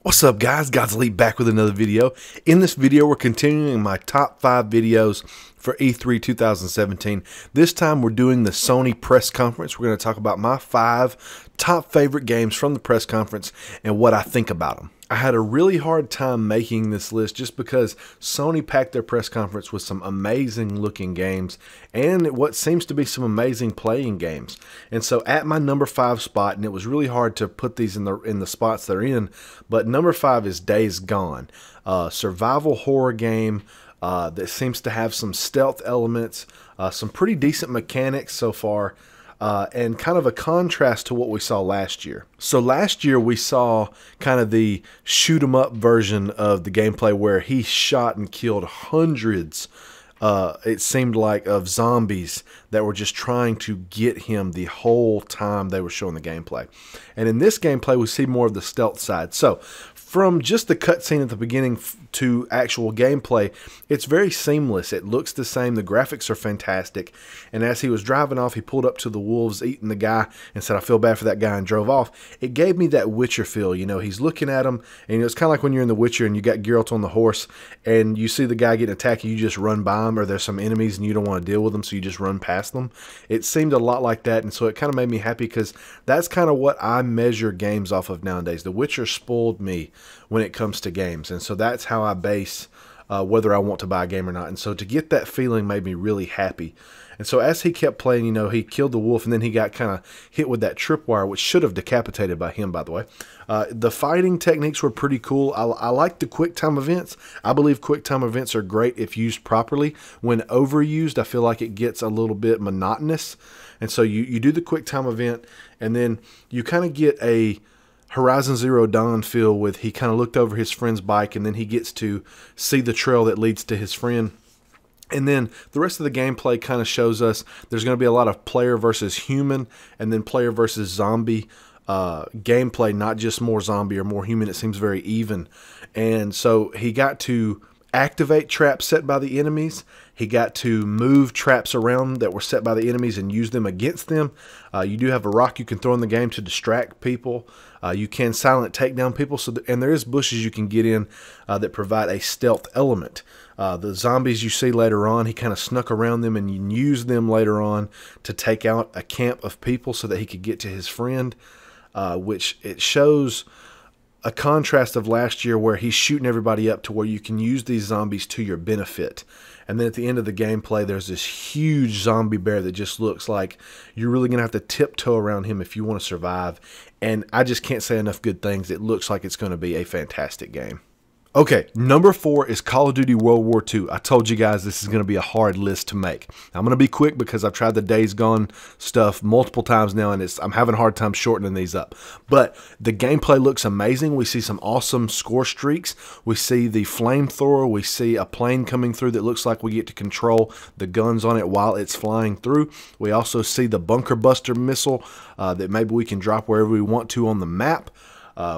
What's up, guys? God's Elite back with another video. In this video, we're continuing my top 5 videos for E3 2017. This time, we're doing the Sony Press Conference. We're going to talk about my 5 top favorite games from the press conference and what I think about them. I had a really hard time making this list just because Sony packed their press conference with some amazing looking games and what seems to be some amazing playing games. And so at my number 5 spot, and it was really hard to put these in the spots they're in, but number 5 is Days Gone, survival horror game that seems to have some stealth elements, some pretty decent mechanics so far. And kind of a contrast to what we saw last year. So last year we saw kind of the shoot 'em up version of the gameplay where he shot and killed hundreds, it seemed like, of zombies that were just trying to get him the whole time they were showing the gameplay. And in this gameplay we see more of the stealth side. So from just the cutscene at the beginning to actual gameplay, it's very seamless. It looks the same. The graphics are fantastic. And as he was driving off, he pulled up to the wolves eating the guy and said, "I feel bad for that guy," and drove off. It gave me that Witcher feel. You know, he's looking at him, and it's kind of like when you're in The Witcher and you got Geralt on the horse and you see the guy getting attacked, you just run by him, or there's some enemies and you don't want to deal with them, so you just run past them. It seemed a lot like that, and so it kind of made me happy because that's kind of what I measure games off of nowadays. The Witcher spoiled me when it comes to games, and so that's how I base whether I want to buy a game or not. And so to get that feeling made me really happy. And so as he kept playing, you know, he killed the wolf, and then he got kind of hit with that tripwire, which should have decapitated by him, by the way. The fighting techniques were pretty cool. I like the quick time events. I believe quick time events are great if used properly. When overused, I feel like it gets a little bit monotonous. And so you do the quick time event, and then you kind of get a Horizon Zero Dawn feel with he kind of looked over his friend's bike, and then he gets to see the trail that leads to his friend. And then the rest of the gameplay kind of shows us there's going to be a lot of player versus human and then player versus zombie gameplay, not just more zombie or more human. It seems very even. And so he got to activate traps set by the enemies. He got to move traps around that were set by the enemies and use them against them. You do have a rock you can throw in the game to distract people. You can silent take down people, and there is bushes you can get in that provide a stealth element. The zombies you see later on, he kind of snuck around them and used them later on to take out a camp of people so that he could get to his friend, which it shows a contrast of last year where he's shooting everybody up to where you can use these zombies to your benefit. And then at the end of the gameplay, there's this huge zombie bear that just looks like you're really going to have to tiptoe around him if you want to survive. And I just can't say enough good things. It looks like it's going to be a fantastic game. Okay, number 4 is Call of Duty WWII. I told you guys this is going to be a hard list to make. I'm going to be quick because I've tried the Days Gone stuff multiple times now, and I'm having a hard time shortening these up. But the gameplay looks amazing. We see some awesome score streaks. We see the flamethrower. We see a plane coming through that looks like we get to control the guns on it while it's flying through. We also see the bunker buster missile that maybe we can drop wherever we want to on the map.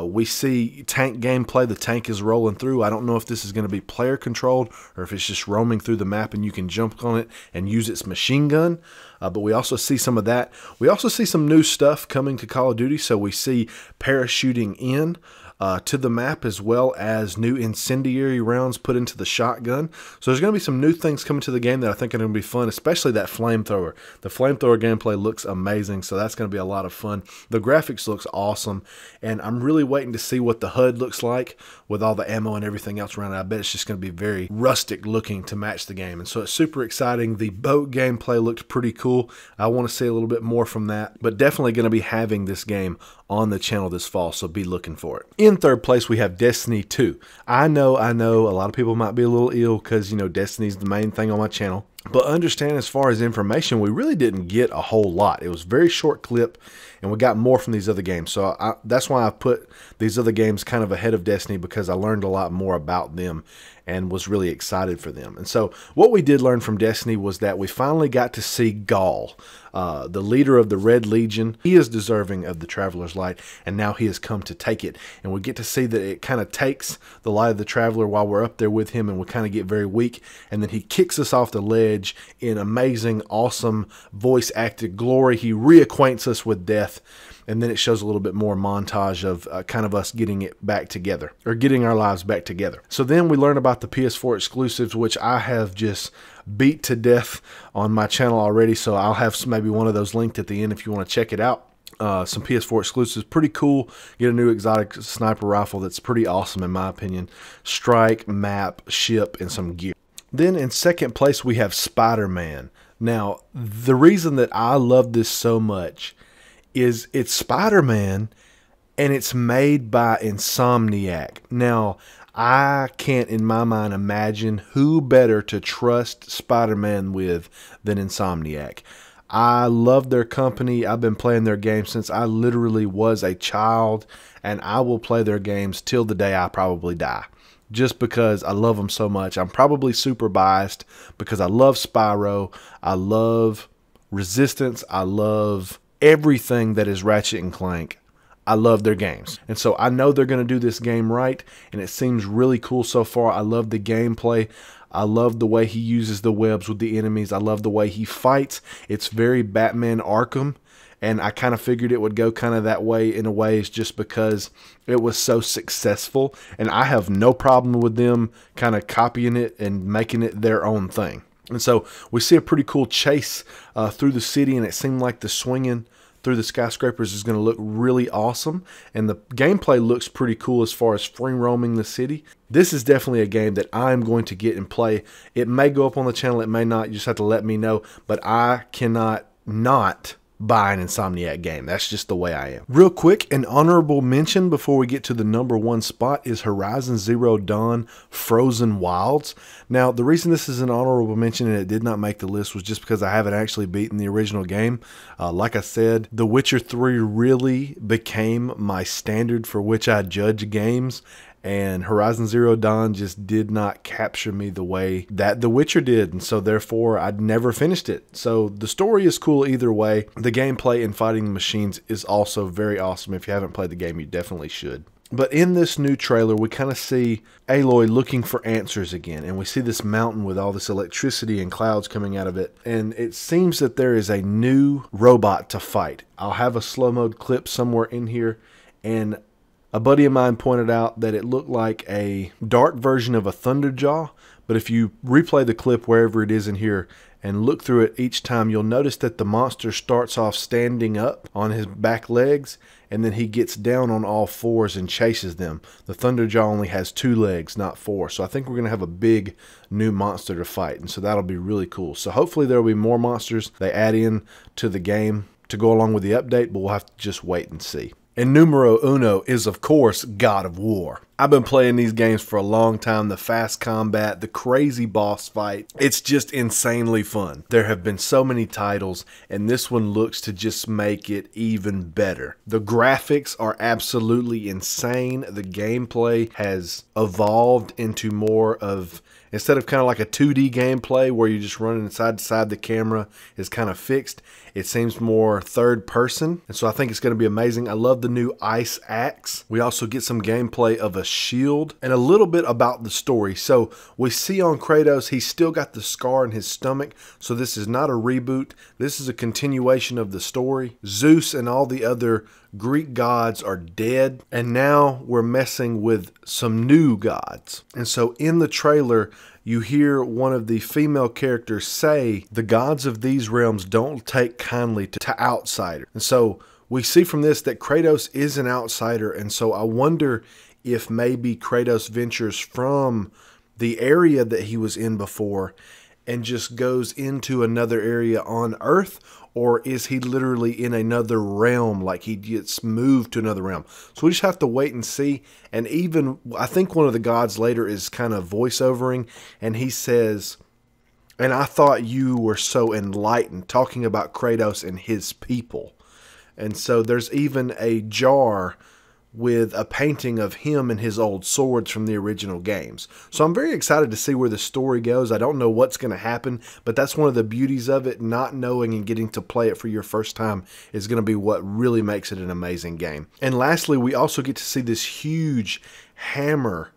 We see tank gameplay. The tank is rolling through. I don't know if this is going to be player controlled or if it's just roaming through the map and you can jump on it and use its machine gun. But we also see some of that. We also see some new stuff coming to Call of Duty. So we see parachuting in to the map, as well as new incendiary rounds put into the shotgun. So there's going to be some new things coming to the game that I think are going to be fun, especially that flamethrower. The flamethrower gameplay looks amazing, so that's going to be a lot of fun. The graphics looks awesome, and I'm really waiting to see what the HUD looks like with all the ammo and everything else around it. I bet it's just going to be very rustic looking to match the game, and so it's super exciting. The boat gameplay looked pretty cool. I want to see a little bit more from that, but definitely going to be having this game on the channel this fall, so be looking for it. In third place, we have Destiny 2. I know, a lot of people might be a little ill because, you know, Destiny's the main thing on my channel. But understand, as far as information, we really didn't get a whole lot. It was a very short clip, and we got more from these other games. So that's why I put these other games kind of ahead of Destiny, because I learned a lot more about them. and was really excited for them. And so what we did learn from Destiny was that we finally got to see Gaul, the leader of the Red Legion. He is deserving of the Traveler's Light, and now he has come to take it. And we get to see that it kind of takes the Light of the Traveler while we're up there with him, and we kind of get very weak. And then he kicks us off the ledge in amazing, awesome, voice-acted glory. He reacquaints us with death. And then it shows a little bit more montage of kind of us getting it back together, or getting our lives back together. So then we learn about the PS4 exclusives, which I have just beat to death on my channel already. So I'll have maybe one of those linked at the end if you want to check it out. Some PS4 exclusives, pretty cool. Get a new exotic sniper rifle that's pretty awesome in my opinion. Strike, map, ship, and some gear. Then in second place we have Spiderman. Now, the reason that I love this so much is it's Spiderman, and it's made by Insomniac. Now, I can't in my mind imagine who better to trust Spiderman with than Insomniac. I love their company. I've been playing their games since I literally was a child, and I will play their games till the day I probably die, just because I love them so much. I'm probably super biased because I love Spyro, I love Resistance, I love everything that is Ratchet and Clank. I love their games. And so I know they're going to do this game right, and it seems really cool so far. I love the gameplay. I love the way he uses the webs with the enemies. I love the way he fights. It's very Batman Arkham, and I kind of figured it would go kind of that way in a ways just because it was so successful, and I have no problem with them kind of copying it and making it their own thing. And so we see a pretty cool chase through the city, and it seemed like the swinging through the skyscrapers is going to look really awesome, and the gameplay looks pretty cool as far as free roaming the city. This is definitely a game that I'm going to get and play. It may go up on the channel, it may not. You just have to let me know, but I cannot not buy an Insomniac game. That's just the way I am. Real quick, an honorable mention before we get to the #1 spot is Horizon Zero Dawn Frozen Wilds. Now, the reason this is an honorable mention and it did not make the list was just because I haven't actually beaten the original game. Like I said, The Witcher 3 really became my standard for which I judge games, and Horizon Zero Dawn just did not capture me the way that The Witcher did, and so therefore I'd never finished it. So the story is cool either way. The gameplay and fighting the machines is also very awesome. If you haven't played the game, you definitely should. But in this new trailer, we kind of see Aloy looking for answers again, and we see this mountain with all this electricity and clouds coming out of it, and it seems that there is a new robot to fight. I'll have a slow-mode clip somewhere in here, and a buddy of mine pointed out that it looked like a dark version of a Thunderjaw, but if you replay the clip wherever it is in here and look through it each time, you'll notice that the monster starts off standing up on his back legs, and then he gets down on all fours and chases them. The Thunderjaw only has 2 legs, not 4, so I think we're going to have a big new monster to fight, and so that'll be really cool. So hopefully there will be more monsters they add in to the game to go along with the update, but we'll have to just wait and see. And numero uno is, of course, God of War. I've been playing these games for a long time. The fast combat, the crazy boss fight, it's just insanely fun. There have been so many titles, and this one looks to just make it even better. The graphics are absolutely insane. The gameplay has evolved into more of, instead of kind of like a 2D gameplay where you're just running side to side, the camera is kind of fixed. It seems more third person, and so I think it's going to be amazing. I love the new ice axe. We also get some gameplay of a shield and a little bit about the story. So we see on Cratos, he's still got the scar in his stomach, so this is not a reboot. This is a continuation of the story. Zeus and all the other Greek gods are dead, and now we're messing with some new gods. And so in the trailer, you hear one of the female characters say, the gods of these realms don't take kindly to outsiders. And so we see from this that Kratos is an outsider, and so I wonder if maybe Kratos ventures from the area that he was in before and just goes into another area on Earth, or is he literally in another realm, like he gets moved to another realm? So we just have to wait and see. And even, I think one of the gods later is kind of voiceovering, and he says, and I thought you were so enlightened, talking about Kratos and his people. And so there's even a jar with a painting of him and his old swords from the original games. So I'm very excited to see where the story goes. I don't know what's going to happen, but that's one of the beauties of it. Not knowing and getting to play it for your first time is going to be what really makes it an amazing game. And lastly, we also get to see this huge hammer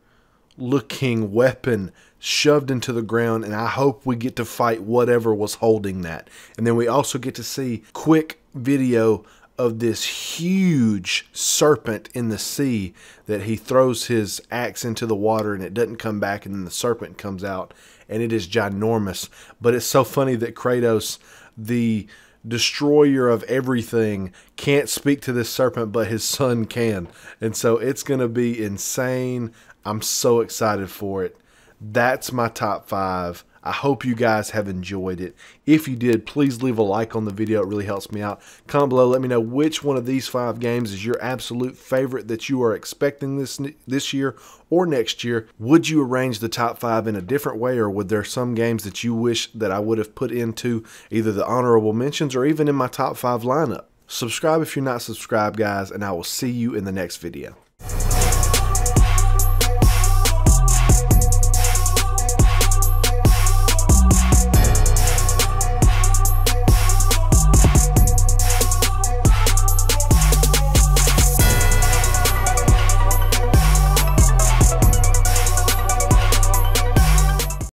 looking weapon shoved into the ground, and I hope we get to fight whatever was holding that. And then we also get to see quick video of this huge serpent in the sea that he throws his axe into the water and it doesn't come back, and then the serpent comes out and it is ginormous. But it's so funny that Cratos, the destroyer of everything, can't speak to this serpent, but his son can. And so it's going to be insane. I'm so excited for it. That's my top 5. I hope you guys have enjoyed it. If you did, please leave a like on the video. It really helps me out. Comment below, let me know which one of these 5 games is your absolute favorite that you are expecting this year or next year. Would you arrange the top 5 in a different way, or would there some games that you wish that I would have put into either the honorable mentions or even in my top 5 lineup? Subscribe if you're not subscribed, guys, and I will see you in the next video.